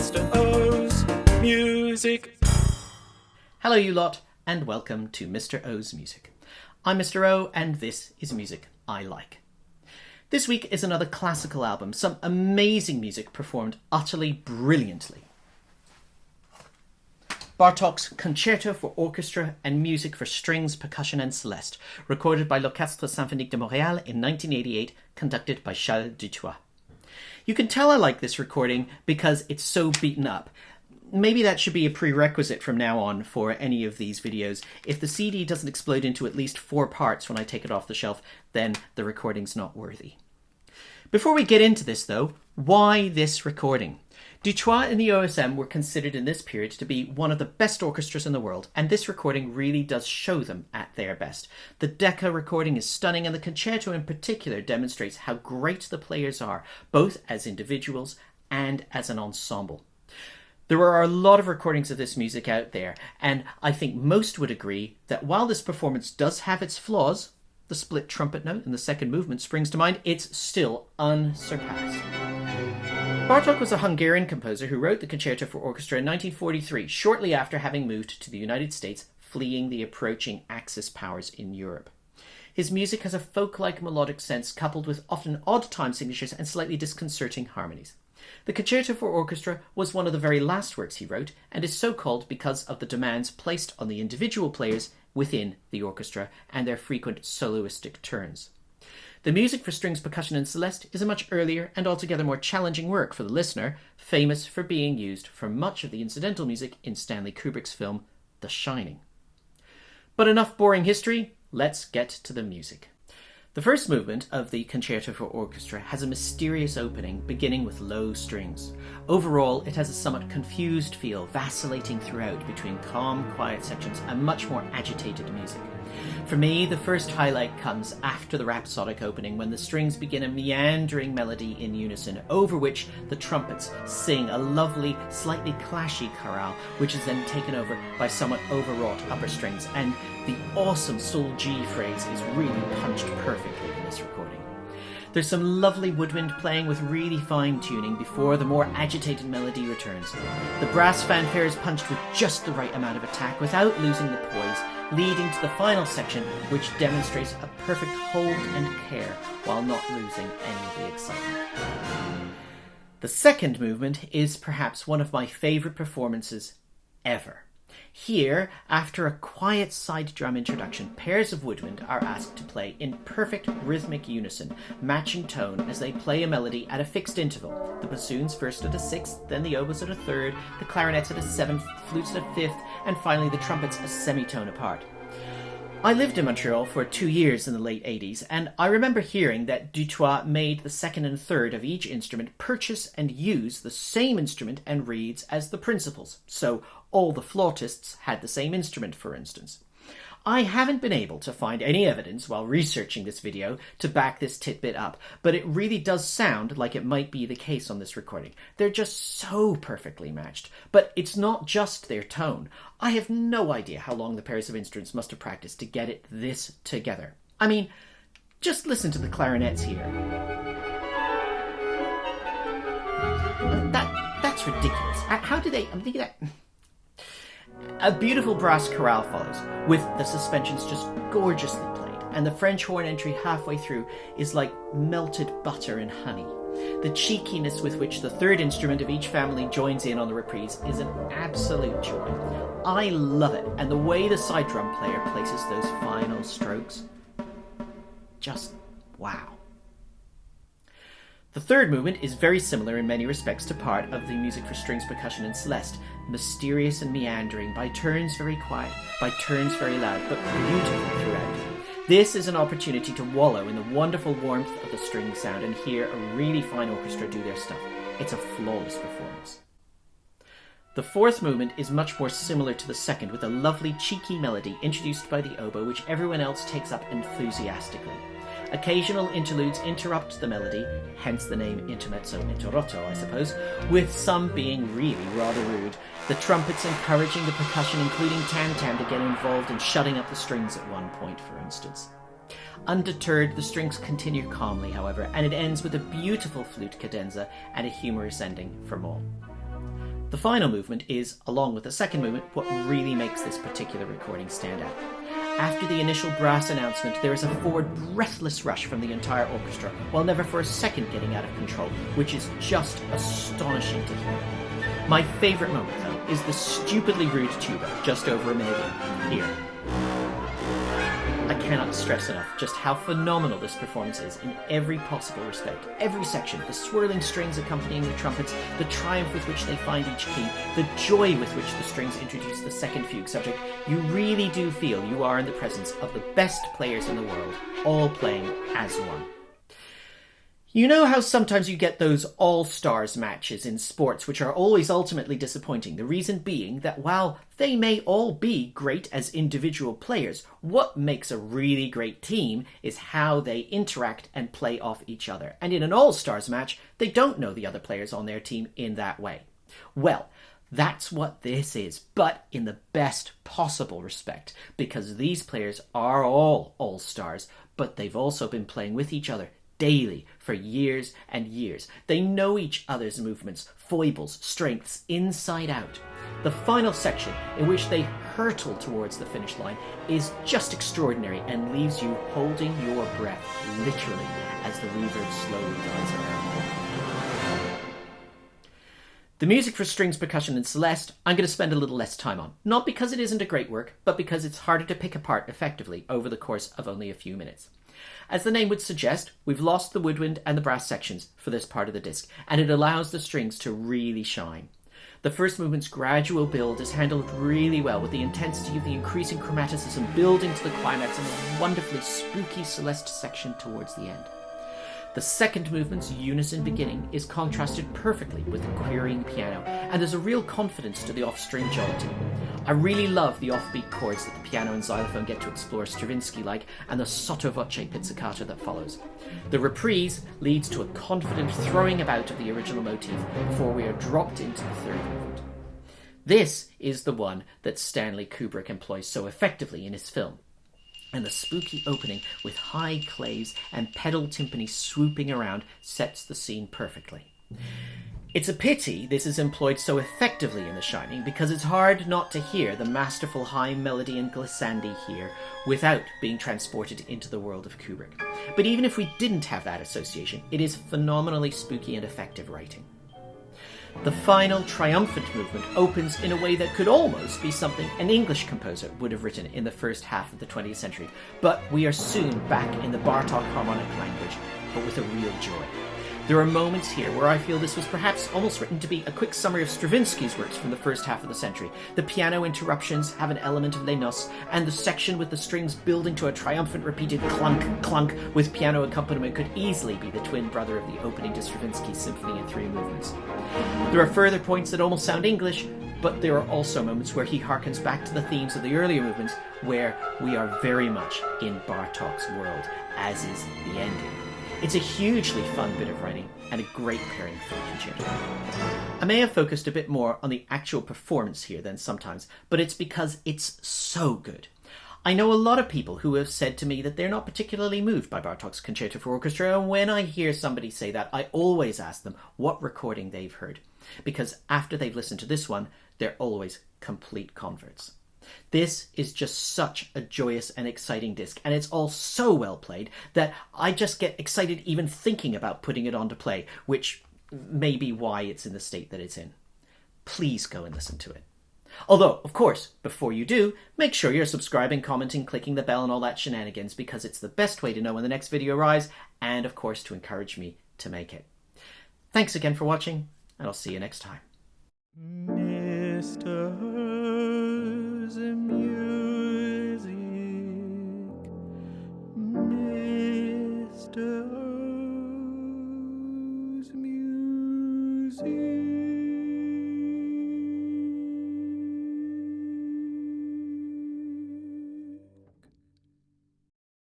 Mr. O's Music. Hello you lot, and welcome to Mr. O's Music. I'm Mr. O, and this is music I like. This week is another classical album, some amazing music performed utterly brilliantly. Bartók's Concerto for Orchestra and Music for Strings, Percussion and Celeste, recorded by l'Orchestra Symphonique de Montréal in 1988, conducted by Charles Dutoit. You can tell I like this recording because it's so beaten up. Maybe that should be a prerequisite from now on for any of these videos. If the CD doesn't explode into at least 4 parts when I take it off the shelf, then the recording's not worthy. Before we get into this though, why this recording? Dutoit and the OSM were considered in this period to be one of the best orchestras in the world, and this recording really does show them at their best. The Decca recording is stunning, and the concerto in particular demonstrates how great the players are, both as individuals and as an ensemble. There are a lot of recordings of this music out there, and I think most would agree that while this performance does have its flaws, the split trumpet note in the second movement springs to mind, it's still unsurpassed. Bartok was a Hungarian composer who wrote the Concerto for Orchestra in 1943, shortly after having moved to the United States, fleeing the approaching Axis powers in Europe. His music has a folk-like melodic sense coupled with often odd time signatures and slightly disconcerting harmonies. The Concerto for Orchestra was one of the very last works he wrote, and is so called because of the demands placed on the individual players within the orchestra and their frequent soloistic turns. The music for strings, percussion and Celeste is a much earlier and altogether more challenging work for the listener, famous for being used for much of the incidental music in Stanley Kubrick's film The Shining. But enough boring history, let's get to the music. The first movement of the Concerto for Orchestra has a mysterious opening beginning with low strings. Overall, it has a somewhat confused feel, vacillating throughout between calm, quiet sections and much more agitated music. For me, the first highlight comes after the rhapsodic opening, when the strings begin a meandering melody in unison, over which the trumpets sing a lovely, slightly clashy chorale, which is then taken over by somewhat overwrought upper strings, and the awesome Sol G phrase is really punched perfectly in this recording. There's some lovely woodwind playing with really fine tuning before the more agitated melody returns. The brass fanfare is punched with just the right amount of attack without losing the poise, leading to the final section, which demonstrates a perfect hold and care while not losing any of the excitement. The second movement is perhaps one of my favourite performances ever. Here, after a quiet side drum introduction, pairs of woodwind are asked to play in perfect rhythmic unison, matching tone as they play a melody at a fixed interval. The bassoons first at a sixth, then the oboes at a third, the clarinets at a seventh, flutes at a fifth, and finally the trumpets a semitone apart. I lived in Montreal for 2 years in the late 80s, and I remember hearing that Dutoit made the second and third of each instrument purchase and use the same instrument and reeds as the principals, so all the flautists had the same instrument, for instance. I haven't been able to find any evidence while researching this video to back this tidbit up, but it really does sound like it might be the case on this recording. They're just so perfectly matched. But it's not just their tone. I have no idea how long the pairs of instruments must have practiced to get it this together. I mean, just listen to the clarinets here. That's ridiculous. How do they... I'm thinking that... A beautiful brass chorale follows, with the suspensions just gorgeously played, and the French horn entry halfway through is like melted butter and honey. The cheekiness with which the third instrument of each family joins in on the reprise is an absolute joy. I love it, and the way the side drum player places those final strokes, just wow. The third movement is very similar in many respects to part of the music for strings, percussion and Celeste, mysterious and meandering, by turns very quiet, by turns very loud, but beautiful throughout. This is an opportunity to wallow in the wonderful warmth of the string sound and hear a really fine orchestra do their stuff. It's a flawless performance. The fourth movement is much more similar to the second, with a lovely cheeky melody introduced by the oboe, which everyone else takes up enthusiastically. Occasional interludes interrupt the melody, hence the name Intermezzo, Interrotto, I suppose, with some being really rather rude. The trumpets encouraging the percussion, including tam-tam, to get involved in shutting up the strings at one point, for instance. Undeterred, the strings continue calmly, however, and it ends with a beautiful flute cadenza and a humorous ending from all. The final movement is, along with the second movement, what really makes this particular recording stand out. After the initial brass announcement, there is a forward breathless rush from the entire orchestra, while never for a second getting out of control, which is just astonishing to hear. My favourite moment, though, is the stupidly rude tuba, just over a minute in, here. I cannot stress enough just how phenomenal this performance is in every possible respect. Every section, the swirling strings accompanying the trumpets, the triumph with which they find each key, the joy with which the strings introduce the second fugue subject, you really do feel you are in the presence of the best players in the world, all playing as one. You know how sometimes you get those all-stars matches in sports which are always ultimately disappointing, the reason being that while they may all be great as individual players, what makes a really great team is how they interact and play off each other. And in an all-stars match, they don't know the other players on their team in that way. Well, that's what this is, but in the best possible respect, because these players are all all-stars, but they've also been playing with each other daily for years and years. They know each other's movements, foibles, strengths, inside out. The final section, in which they hurtle towards the finish line, is just extraordinary and leaves you holding your breath, literally, as the reverb slowly dies around. The music for strings, percussion and Celeste, I'm going to spend a little less time on. Not because it isn't a great work, but because it's harder to pick apart effectively over the course of only a few minutes. As the name would suggest, we've lost the woodwind and the brass sections for this part of the disc, and it allows the strings to really shine. The first movement's gradual build is handled really well, with the intensity of the increasing chromaticism building to the climax and a wonderfully spooky Celeste section towards the end. The second movement's unison beginning is contrasted perfectly with the querying piano, and there's a real confidence to the off-string jollity. I really love the offbeat chords that the piano and xylophone get to explore Stravinsky-like, and the sotto voce pizzicato that follows. The reprise leads to a confident throwing about of the original motif before we are dropped into the third movement. This is the one that Stanley Kubrick employs so effectively in his film. And the spooky opening with high claves and pedal timpani swooping around sets the scene perfectly. It's a pity this is employed so effectively in The Shining, because it's hard not to hear the masterful high melody and glissandi here without being transported into the world of Kubrick. But even if we didn't have that association, it is phenomenally spooky and effective writing. The final triumphant movement opens in a way that could almost be something an English composer would have written in the first half of the 20th century, but we are soon back in the Bartok harmonic language, but with a real joy. There are moments here where I feel this was perhaps almost written to be a quick summary of Stravinsky's works from the first half of the century. The piano interruptions have an element of Les Noces, and the section with the strings building to a triumphant repeated clunk, clunk with piano accompaniment could easily be the twin brother of the opening to Stravinsky's symphony in 3 movements. There are further points that almost sound English, but there are also moments where he harkens back to the themes of the earlier movements, where we are very much in Bartok's world, as is the ending. It's a hugely fun bit of writing and a great pairing for the concerto. I may have focused a bit more on the actual performance here than sometimes, but it's because it's so good. I know a lot of people who have said to me that they're not particularly moved by Bartok's Concerto for Orchestra, and when I hear somebody say that, I always ask them what recording they've heard, because after they've listened to this one, they're always complete converts. This is just such a joyous and exciting disc, and it's all so well played that I just get excited even thinking about putting it on to play, which may be why it's in the state that it's in. Please go and listen to it. Although, of course, before you do, make sure you're subscribing, commenting, clicking the bell and all that shenanigans, because it's the best way to know when the next video arrives, and of course to encourage me to make it. Thanks again for watching, and I'll see you next time. Mr.'s music, Mr.'s music.